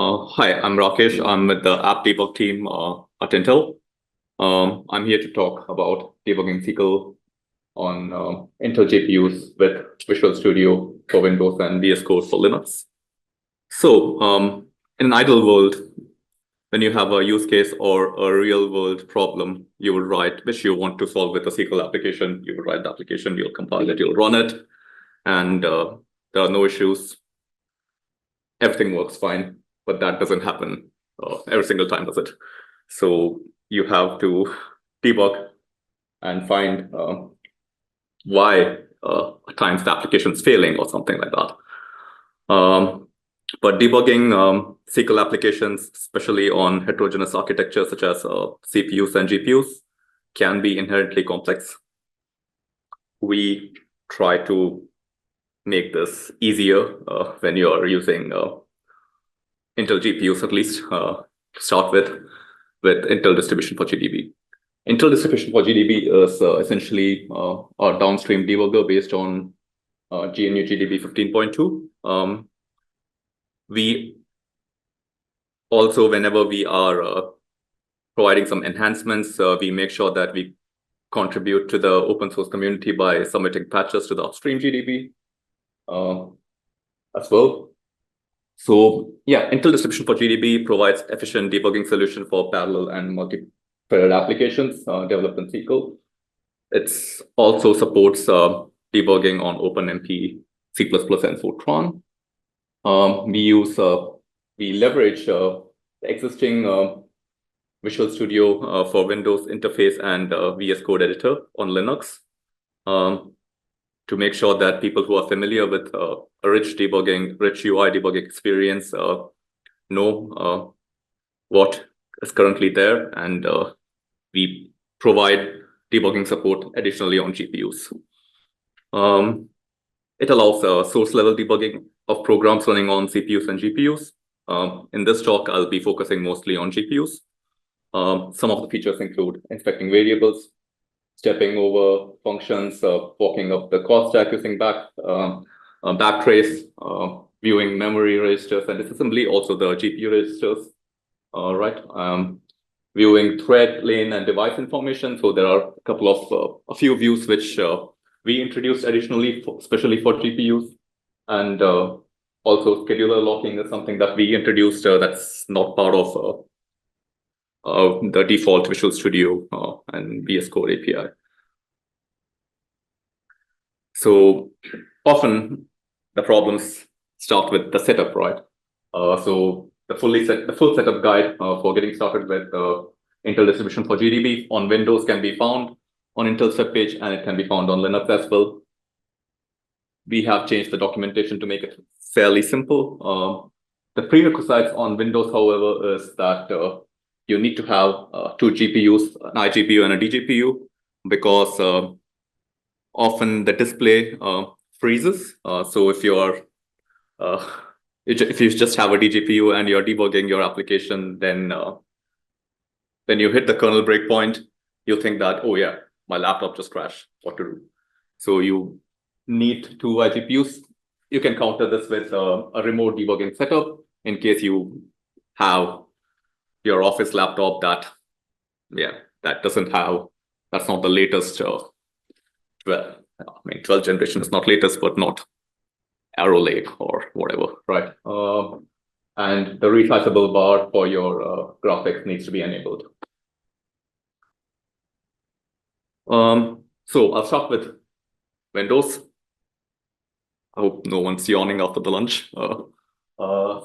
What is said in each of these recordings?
Hi, I'm Rakesh. I'm with the app debug team at Intel. I'm here to talk about debugging SYCL on Intel GPUs with Visual Studio for Windows and VS Code for Linux. So in an ideal world, when you have a use case or a real world problem, you will write, which you want to solve with a SYCL application, you will write the application, you'll compile it, you'll run it, and there are no issues. Everything works fine, but that doesn't happen every single time, does it? So you have to debug and find why at times the application is failing or something like that. But debugging SYCL applications, especially on heterogeneous architectures such as CPUs and GPUs, can be inherently complex. We try to make this easier when you're using Intel GPUs, at least to start with Intel distribution for GDB. Intel distribution for GDB is essentially a downstream debugger based on GNU GDB 15.2. We also, whenever we are providing some enhancements, we make sure that we contribute to the open source community by submitting patches to the upstream GDB as well. So yeah, Intel distribution for GDB provides efficient debugging solution for parallel and multi-threaded applications developed in SYCL. It also supports debugging on OpenMP, C++, and Fortran. We leverage the existing Visual Studio for Windows interface and VS Code editor on Linux to make sure that people who are familiar with a rich UI debugging experience know what is currently there, and we provide debugging support additionally on GPUs. It allows source level debugging of programs running on CPUs and GPUs. In this talk, I'll be focusing mostly on GPUs. Some of the features include inspecting variables, stepping over functions, walking up the call stack using backtrace, viewing memory registers and disassembly, also the GPU registers, viewing thread, lane, and device information. So there are a few views which we introduced additionally, especially for GPUs, and also scheduler locking is something that we introduced that's not part of the default Visual Studio and VS Code API. So often the problems start with the setup, right? So the full setup guide for getting started with Intel distribution for GDB on Windows can be found on Intel's webpage, and it can be found on Linux as well. We have changed the documentation to make it fairly simple. The prerequisites on Windows, however, is that you need to have two GPUs, an iGPU and a dGPU, because often the display freezes. So if you just have a dGPU and you're debugging your application, then when you hit the kernel breakpoint, you think that, oh yeah, my laptop just crashed, what to do? So you need two iGPUs. You can counter this with a remote debugging setup in case you have your office laptop that's not the latest 12th generation is not latest, but not Arrow Lake or whatever, right? And the resizable bar for your graphics needs to be enabled. So I'll start with Windows. I hope no one's yawning after the lunch.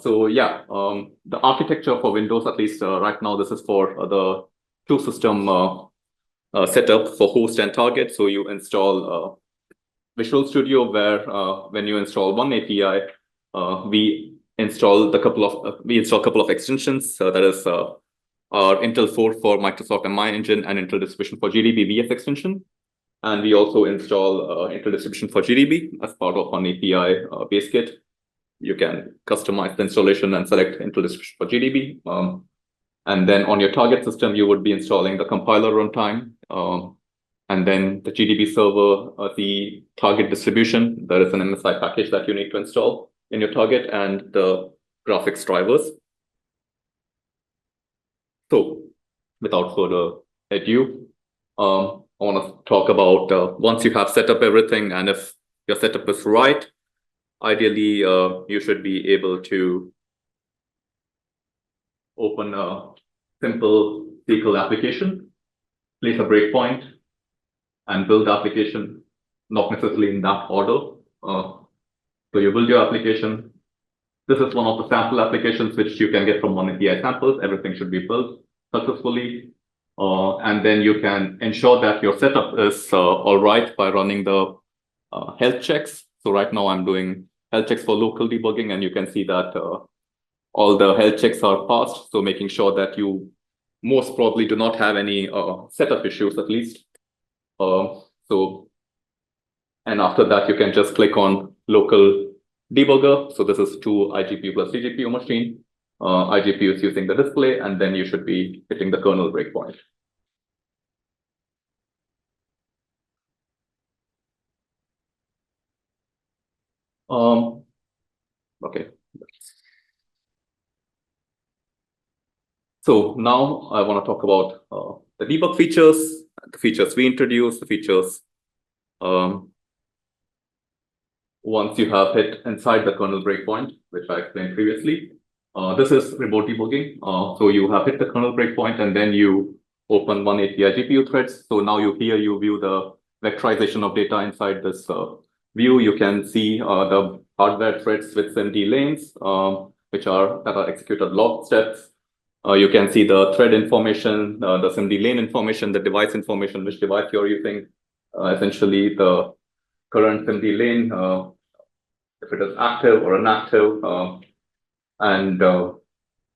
So yeah, the architecture for Windows, at least right now, this is for the two system setup for host and target. So you install Visual Studio, where when you install one API, we install a couple of extensions. That is our Intel 4 for Microsoft MI engine and Intel distribution for GDB VS extension. And we also install Intel distribution for GDB as part of an API base kit. You can customize the installation and select Intel distribution for GDB. And then on your target system, you would be installing the compiler runtime, and then the GDB server, the target distribution. There is an MSI package that you need to install in your target, and the graphics drivers. So without further ado, I want to talk about once you have set up everything, and if your setup is right, ideally you should be able to open a simple SYCL application, place a breakpoint, and build the application, not necessarily in that order. So you build your application. This is one of the sample applications which you can get from one API samples. Everything should be built successfully. And then you can ensure that your setup is all right by running the health checks. So right now I'm doing health checks for local debugging, and you can see that all the health checks are passed. So making sure that you most probably do not have any setup issues at least. And after that, you can just click on local debugger. So this is 2 iGPU plus CGPU machine. iGPU is using the display, and then you should be hitting the kernel breakpoint. Okay. So now I want to talk about the debug features, the features we introduced, the features once you have hit inside the kernel breakpoint, which I explained previously. This is remote debugging. So you have hit the kernel breakpoint, and then you open one API GPU threads. So now you view the vectorization of data inside this view. You can see the hardware threads with SIMD lanes, that are executed log steps. You can see the thread information, the SIMD lane information, the device information, which device you're using, essentially the current SIMD lane, if it is active or inactive.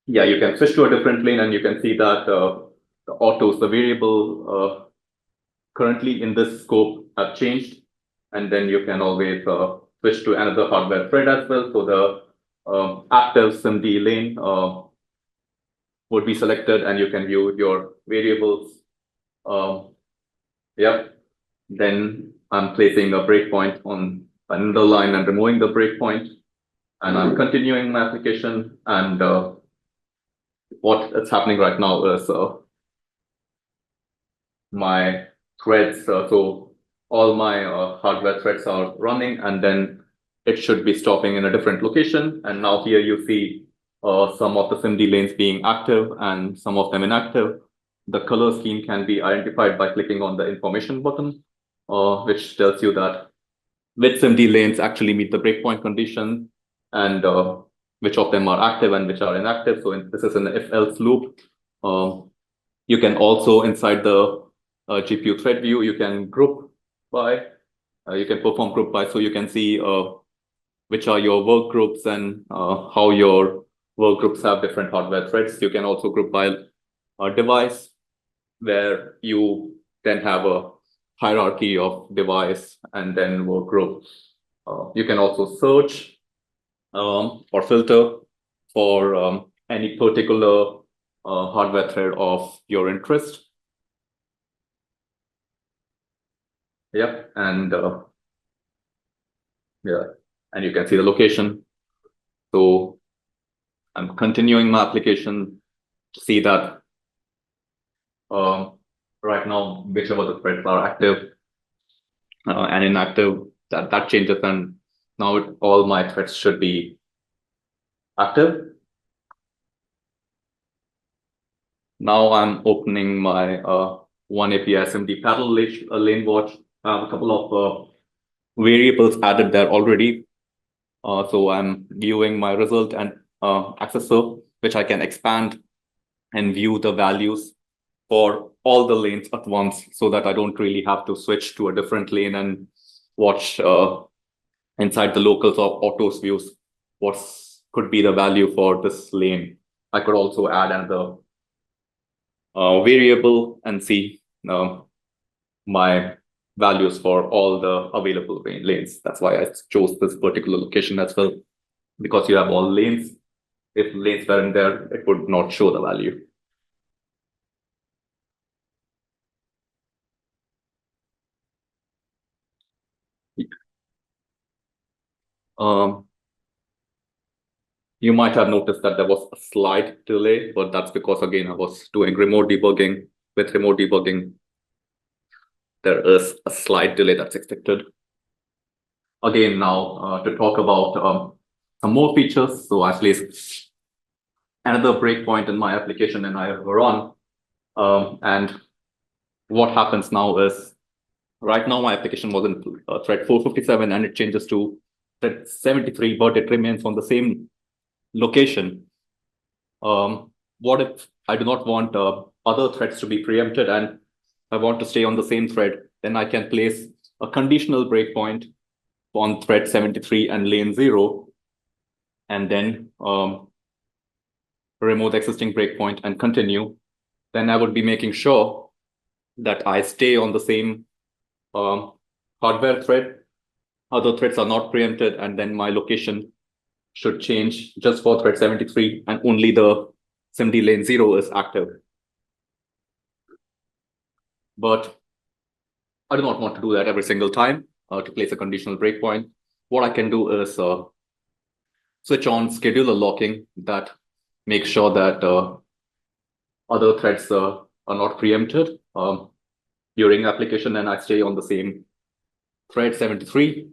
Yeah, you can switch to a different lane, and you can see that the autos, the variable currently in this scope have changed. And then you can always switch to another hardware thread as well. So the active SIMD lane would be selected, and you can view your variables. Yep. Then I'm placing a breakpoint on another line and removing the breakpoint, and I'm continuing my application. And what is happening right now is my threads. So all my hardware threads are running, and then it should be stopping in a different location. And now here you see some of the SIMD lanes being active and some of them inactive. The color scheme can be identified by clicking on the information button, which tells you that which SIMD lanes actually meet the breakpoint condition, and which of them are active and which are inactive. So this is an if-else loop. You can also, inside the GPU thread view, you can group by, you can perform group by, so you can see which are your work groups and how your work groups have different hardware threads. You can also group by a device, where you then have a hierarchy of device and then work group. You can also search or filter for any particular hardware thread of your interest. Yep, and yeah, and you can see the location. So I'm continuing my application to see that right now, whichever the threads are active and inactive, that changes, and now all my threads should be active. Now I'm opening my one API SMD parallel lane watch. I have a couple of variables added there already. So I'm viewing my result and accessor, which I can expand and view the values for all the lanes at once, so that I don't really have to switch to a different lane and watch inside the locals or autos views what could be the value for this lane. I could also add another variable and see my values for all the available lanes. That's why I chose this particular location as well, because you have all lanes. If lanes weren't there, it would not show the value. Um, You might have noticed that there was a slight delay, but that's because, again, I was doing remote debugging. With remote debugging, there is a slight delay that's expected. Again, now to talk about some more features. So actually, another breakpoint in my application and I run. And what happens now is, right now my application was in thread 457 and it changes to thread 73, but it remains on the same location. What if I do not want other threads to be preempted and I want to stay on the same thread? Then I can place a conditional breakpoint on thread 73 and lane 0, and then remove the existing breakpoint and continue. Then I would be making sure that I stay on the same hardware thread. Other threads are not preempted, and then my location should change just for thread 73, and only the SIMD lane 0 is active. But I do not want to do that every single time to place a conditional breakpoint. What I can do is switch on scheduler locking that makes sure that other threads are not preempted during application, and I stay on the same thread 73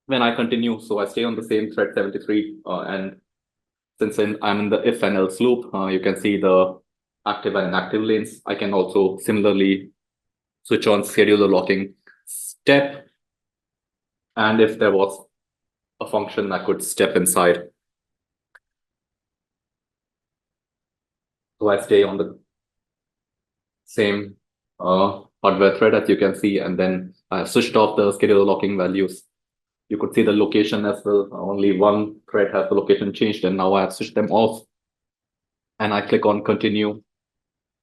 when I continue. So I stay on the same thread 73, and since I'm in the if and else loop, you can see the active and inactive lanes. I can also similarly switch on scheduler locking step, and if there was a function, I could step inside. So I stay on the same hardware thread, as you can see, and then I switched off the scheduler locking values. You could see the location as well. Only one thread has the location changed, and now I have switched them off. And I click on continue,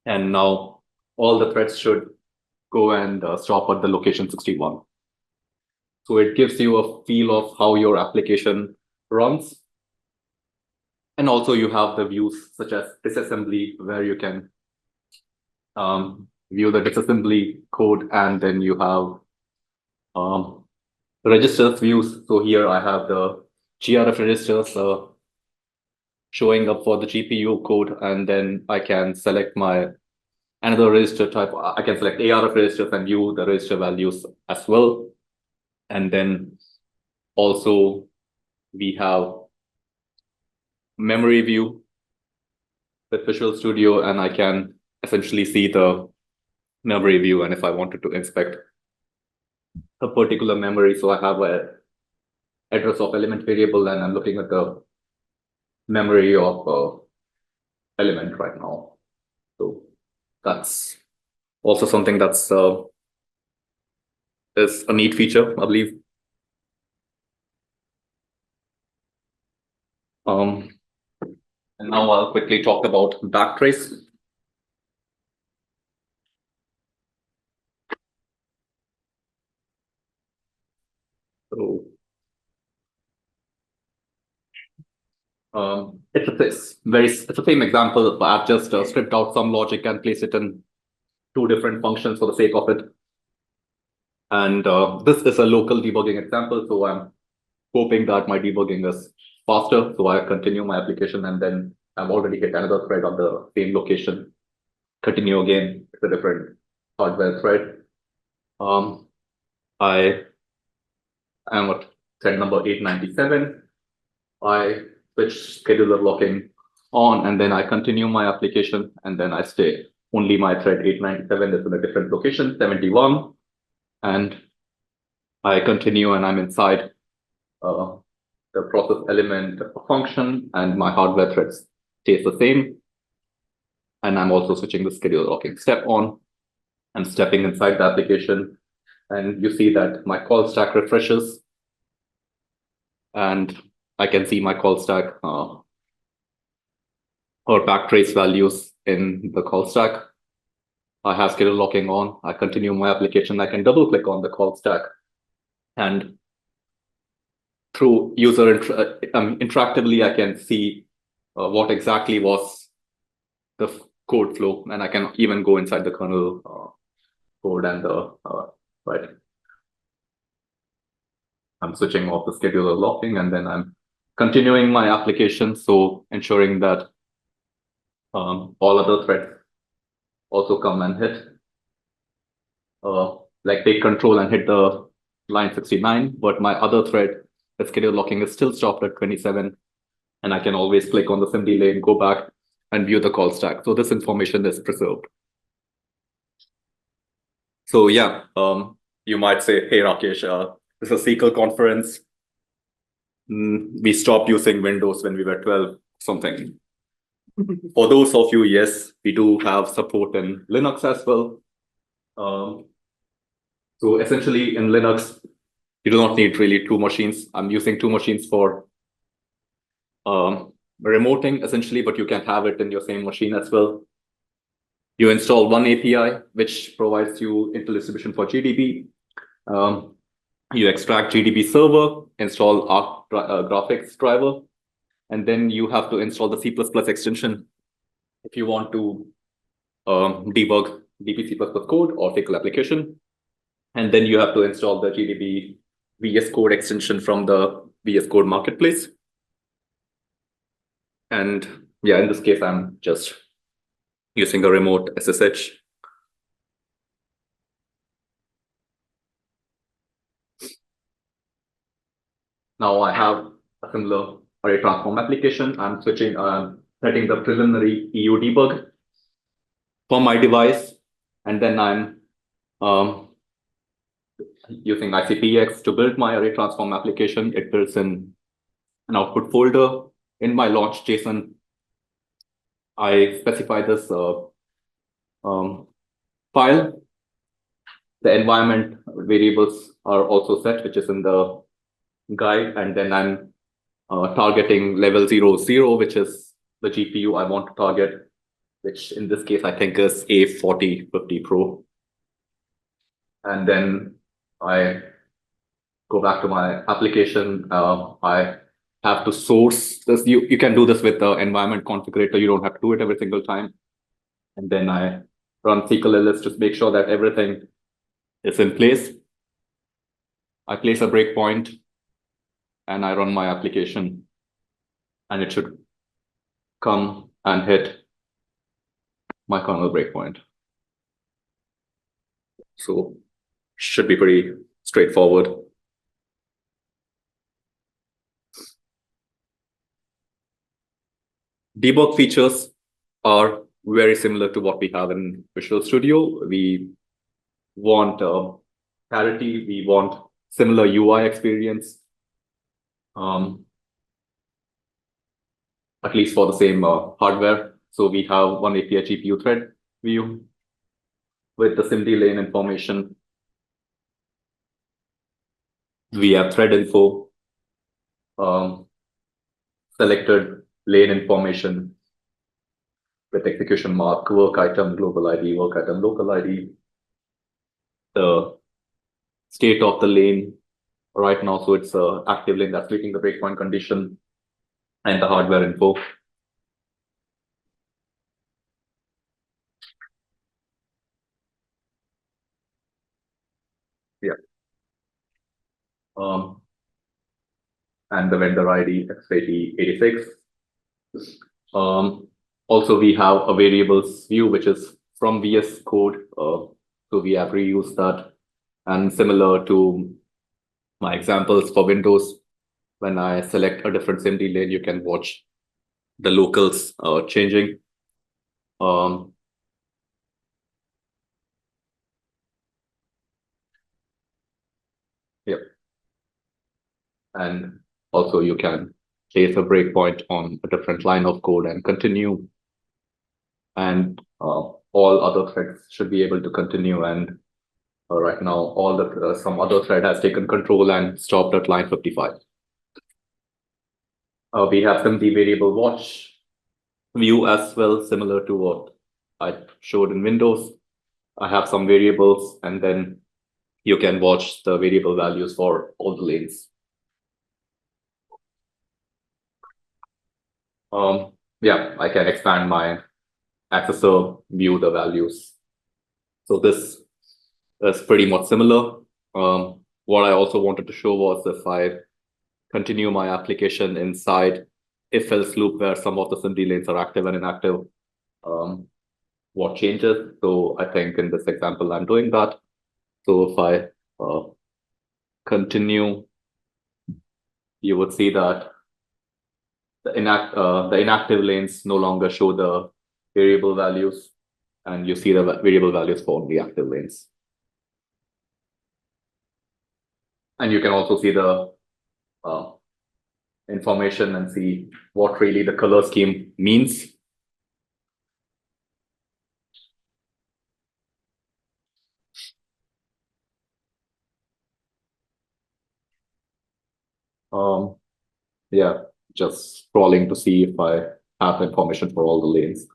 and now all the threads should go and stop at the location 61. So it gives you a feel of how your application runs. And also you have the views such as disassembly, where you can view the disassembly code, and then you have registers views. So here I have the GRF registers showing up for the GPU code, and then I can select my another register type. I can select ARF registers and view the register values as well. And then also we have memory view with Visual Studio, and I can essentially see the memory view. And if I wanted to inspect a particular memory, so I have a address of element variable, and I'm looking at the memory of element right now. So that's also something that's is a neat feature, I believe. And now I'll quickly talk about backtrace. So it's the same example, but I've just stripped out some logic and placed it in two different functions for the sake of it. And this is a local debugging example, so I'm hoping that my debugging is faster. So I continue my application, and then I've already hit another thread on the same location. Continue again, it's a different hardware thread. I am at thread number 897. I switch scheduler locking on, and then I continue my application, and then I stay. Only my thread 897 is in a different location, 71. And I continue, and I'm inside the process element function, and my hardware thread stays the same. And I'm also switching the scheduler locking step on and stepping inside the application. And you see that my call stack refreshes, and I can see my call stack or backtrace values in the call stack. I have scheduler locking on. I continue my application. I can double click on the call stack, and through user interactively, I can see what exactly was the code flow, and I can even go inside the kernel code and the right. I'm switching off the scheduler locking, and then I'm continuing my application, so ensuring that all other threads also come and hit, like take control and hit the line 69, but my other thread, the schedule locking, is still stopped at 27, and I can always click on the SIMD lane, go back and view the call stack. So this information is preserved. So yeah, you might say, hey, Rakesh, this is a SYCL conference. We stopped using Windows when we were 12, something. For those of you, yes, we do have support in Linux as well. So essentially in Linux, you do not need really two machines. I'm using two machines for remoting essentially, but you can have it in your same machine as well. You install one API, which provides you interdistribution for GDB. You extract GDB server, install Arc graphics driver, and then you have to install the C++ extension if you want to debug DP C++ code or SYCL application. And then you have to install the GDB VS Code extension from the VS Code marketplace. And yeah, in this case, I'm just using a remote SSH. Now I have a similar array transform application. I'm setting the preliminary EU debug for my device, and then I'm using ICPX to build my array transform application. It builds in an output folder. In my launch JSON, I specify this file. The environment variables are also set, which is in the guide, and then I'm targeting level 00, which is the GPU I want to target, which in this case I think is A4050 Pro. And then I go back to my application. I have to source this. You can do this with the environment configurator. You don't have to do it every single time. And then I run SYCL ls to make sure that everything is in place. I place a breakpoint and I run my application, and it should come and hit my kernel breakpoint. So should be pretty straightforward. Debug features are very similar to what we have in Visual Studio. We want parity, we want similar UI experience, at least for the same hardware. So we have one API GPU thread view with the SIMD lane information. We have thread info, selected lane information with execution mark, work item, global ID, work item, local ID, the state of the lane right now. So it's an active lane that's meeting the breakpoint condition, and the hardware info. Yeah. And the vendor ID X8086. Also, we have a variables view, which is from VS Code. So we have reused that. And similar to my examples for Windows, when I select a different SIMD lane, you can watch the locals changing. Yep. And also you can place a breakpoint on a different line of code and continue. And all other threads should be able to continue. And right now, all the some other thread has taken control and stopped at line 55. We have some variable watch view as well, similar to what I showed in Windows. I have some variables, and then you can watch the variable values for all the lanes. Yeah, I can expand my accessor, view the values. So this is pretty much similar. What I also wanted to show was if I continue my application inside if-else loop where some of the SIMD lanes are active and inactive, what changes. So I think in this example, I'm doing that. So if I continue, you would see that the inactive lanes no longer show the variable values, and you see the variable values for the active lanes. And you can also see the information and see what really the color scheme means. Yeah, just scrolling to see if I have information for all the lanes.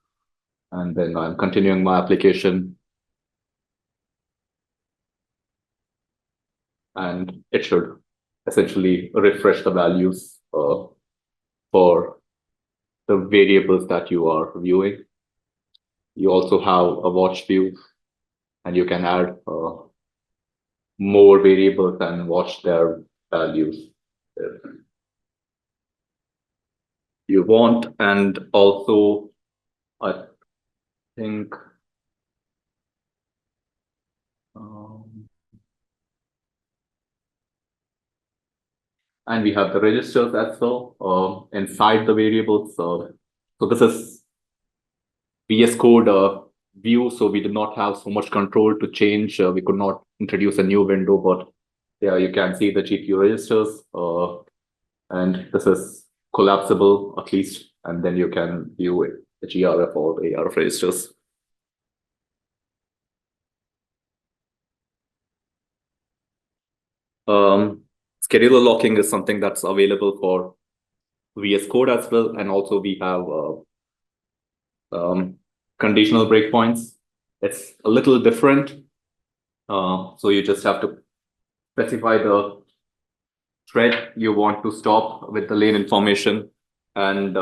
And then I'm continuing my application. And it should essentially refresh the values for the variables that you are viewing. You also have a watch view, and you can add more variables and watch their values if you want. And also, I think and we have the registers as well inside the variables. So this is VS Code view, so we did not have so much control to change. We could not introduce a new window, but yeah, you can see the GPU registers, and this is collapsible at least, and then you can view it, the GRF or the ARF registers. Scheduler locking is something that's available for VS Code as well, and also we have conditional breakpoints. It's a little different. So you just have to specify the thread you want to stop with the lane information, and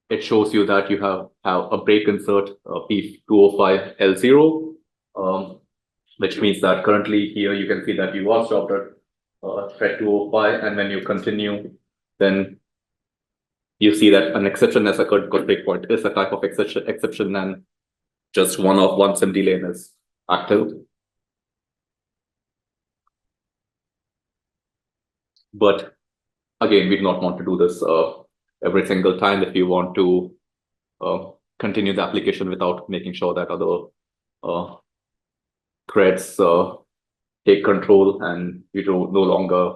it shows you that you have a break insert P205L0, which means that currently here you can see that you are stopped at thread 205, and when you continue, then you see that an exception has occurred because breakpoint is a type of exception, and just one SIMD lane is active. But again, we do not want to do this every single time. If you want to continue the application without making sure that other threads take control and you don't no longer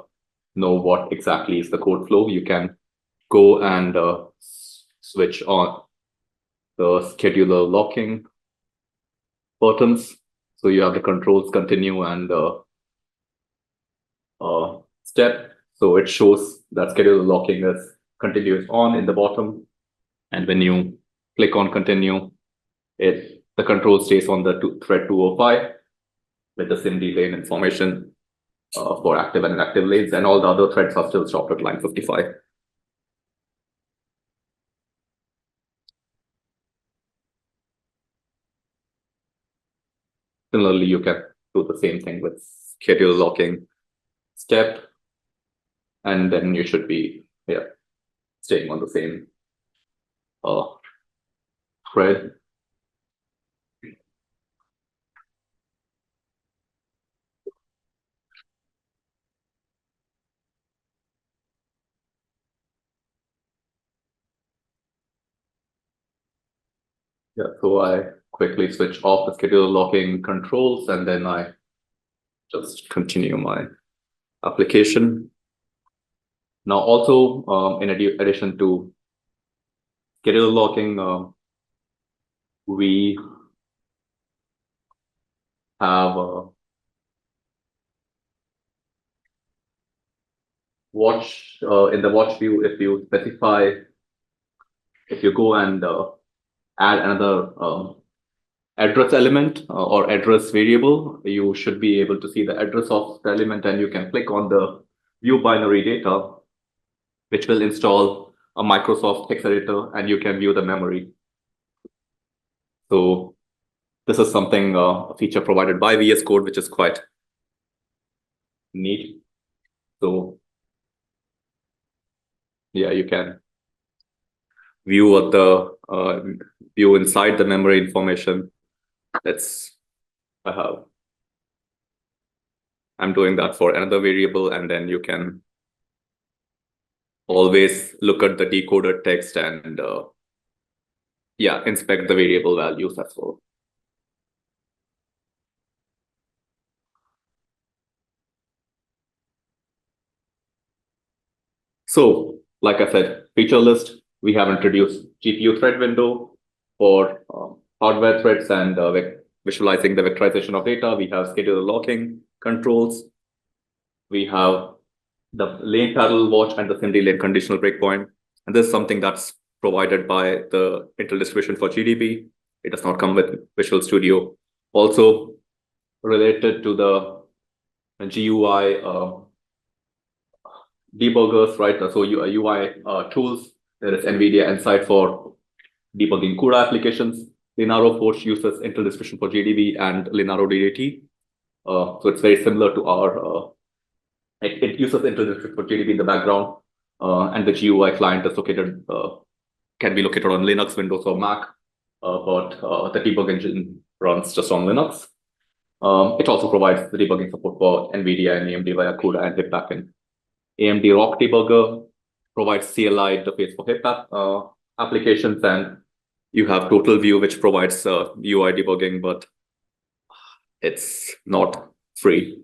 know what exactly is the code flow, you can go and switch on the scheduler locking buttons. So you have the controls continue and step. So it shows that scheduler locking is continuous on in the bottom. And when you click on continue, the control stays on the thread 205 with the SIMD lane information for active and inactive lanes, and all the other threads are still stopped at line 55. Similarly, you can do the same thing with schedule locking step, and then you should be staying on the same thread. Yeah, so I quickly switch off the schedule locking controls, and then I just continue my application. Now, also, in addition to schedule locking, we have watch in the watch view. If you specify, if you go and add another address element or address variable, you should be able to see the address of the element, and you can click on the view binary data, which will install a Microsoft text editor, and you can view the memory. So this is something, a feature provided by VS Code, which is quite need. So yeah, you can view what the view inside the memory information. I'm doing that for another variable, and then you can always look at the decoded text and yeah, inspect the variable values as well. So, like I said, feature list, we have introduced GPU thread window for hardware threads and visualizing the vectorization of data. We have scheduler locking controls. We have the lane parallel watch and the SIMD lane conditional breakpoint. And this is something that's provided by the Intel distribution for GDB. It does not come with Visual Studio. Also related to the GUI debuggers, right? So UI tools. There is NVIDIA Insight for debugging CUDA applications. Linaro Forge uses Intel distribution for GDB and Linaro DDT. So it's very similar to our, it uses Intel distribution for GDB in the background. And the GUI client is located, can be located on Linux, Windows, or Mac. But the debug engine runs just on Linux. It also provides the debugging support for NVIDIA and AMD via CUDA and HIP backend. AMD ROC debugger provides CLI interface for HIP applications, and you have Total View, which provides UI debugging, but it's not free.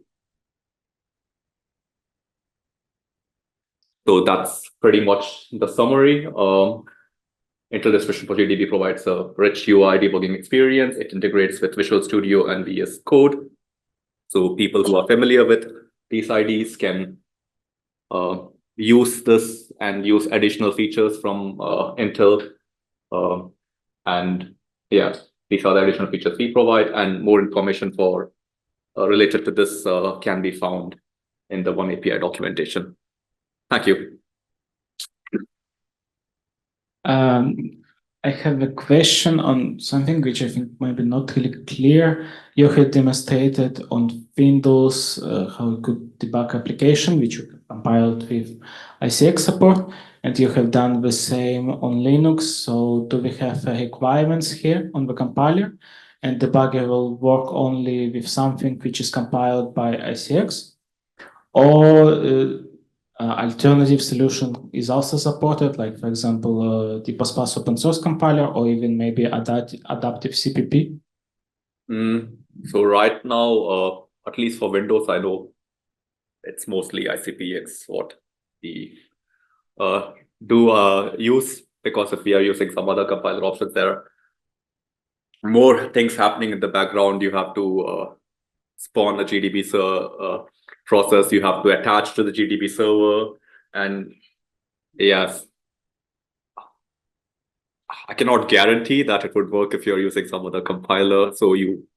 So that's pretty much the summary. Intel distribution for GDB provides a rich UI debugging experience. It integrates with Visual Studio and VS Code. So people who are familiar with these IDs can use this and use additional features from Intel. And yeah, these are the additional features we provide, and more information for related to this can be found in the One API documentation. Thank you. I have a question on something which I think might be not really clear. You had demonstrated on Windows how you could debug application, which you compiled with ICX support, and you have done the same on Linux. So do we have requirements here on the compiler? And debugger will work only with something which is compiled by ICX? Or alternative solution is also supported, like, for example, the PostPass open source compiler, or even maybe adaptive CPP? So right now, at least for Windows, I know it's mostly ICPX what we do use, because if we are using some other compiler options, there are more things happening in the background. You have to spawn a GDB process, you have to attach to the GDB server, and yes, I cannot guarantee that it would work if you're using some other compiler. So you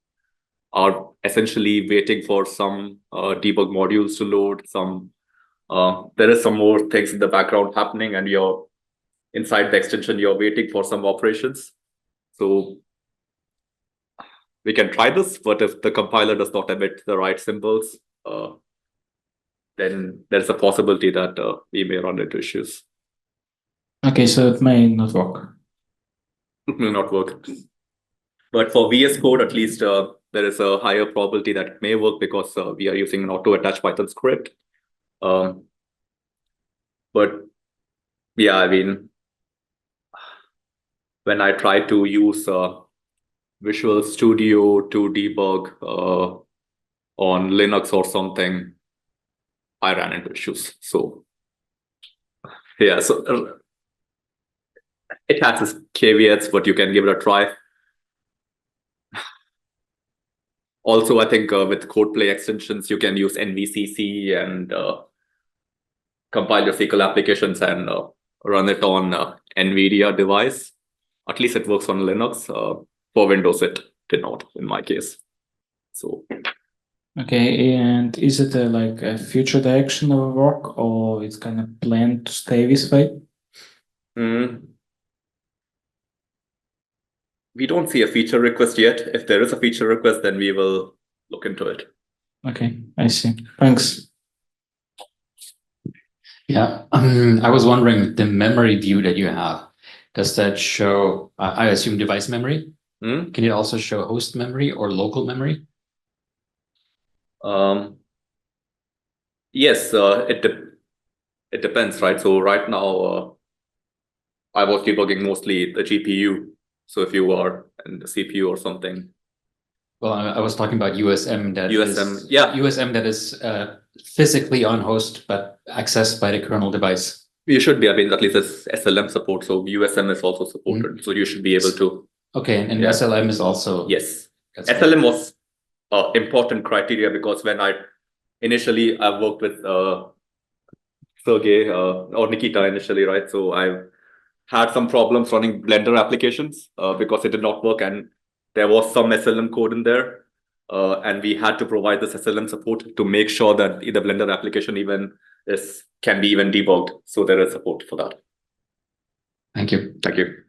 are essentially waiting for some debug modules to load. There is some more things in the background happening, and you're inside the extension, you're waiting for some operations. So we can try this, but if the compiler does not emit the right symbols, then there's a possibility that we may run into issues. Okay, so it may not work. It may not work. But for VS Code, at least there is a higher probability that it may work, because we are using an auto-attach Python script. But yeah, I mean, when I try to use Visual Studio to debug on Linux or something, I ran into issues. So yeah, so it has its caveats, but you can give it a try. Also, I think with CodePlay extensions, you can use NVCC and compile your SYCL applications and run it on NVIDIA device. At least it works on Linux. For Windows, it did not, in my case. So. Okay, and is it like a future direction of work, or it's kind of planned to stay this way? We don't see a feature request yet. If there is a feature request, then we will look into it. Okay, I see. Thanks. Yeah, I was wondering, the memory view that you have, does that show, I assume, device memory? Hmm? Can it also show host memory or local memory? Yes, it depends, right? So right now, I was debugging mostly the GPU. So if you are in the CPU or something. Well, I was talking about USM that USM, is, yeah. USM that is physically on host, but accessed by the kernel device. You should be, I mean, at least it's SLM support. So USM is also supported. So you should be able to. Okay, and Yeah. SLM is also. Yes. That's SLM was important criteria because when I worked with Sergey or Nikita initially, right? So I had some problems running Blender applications because it did not work, and there was some SLM code in there, and we had to provide this SLM support to make sure that the Blender application can be even debugged. So there is support for that. Thank you. Thank you.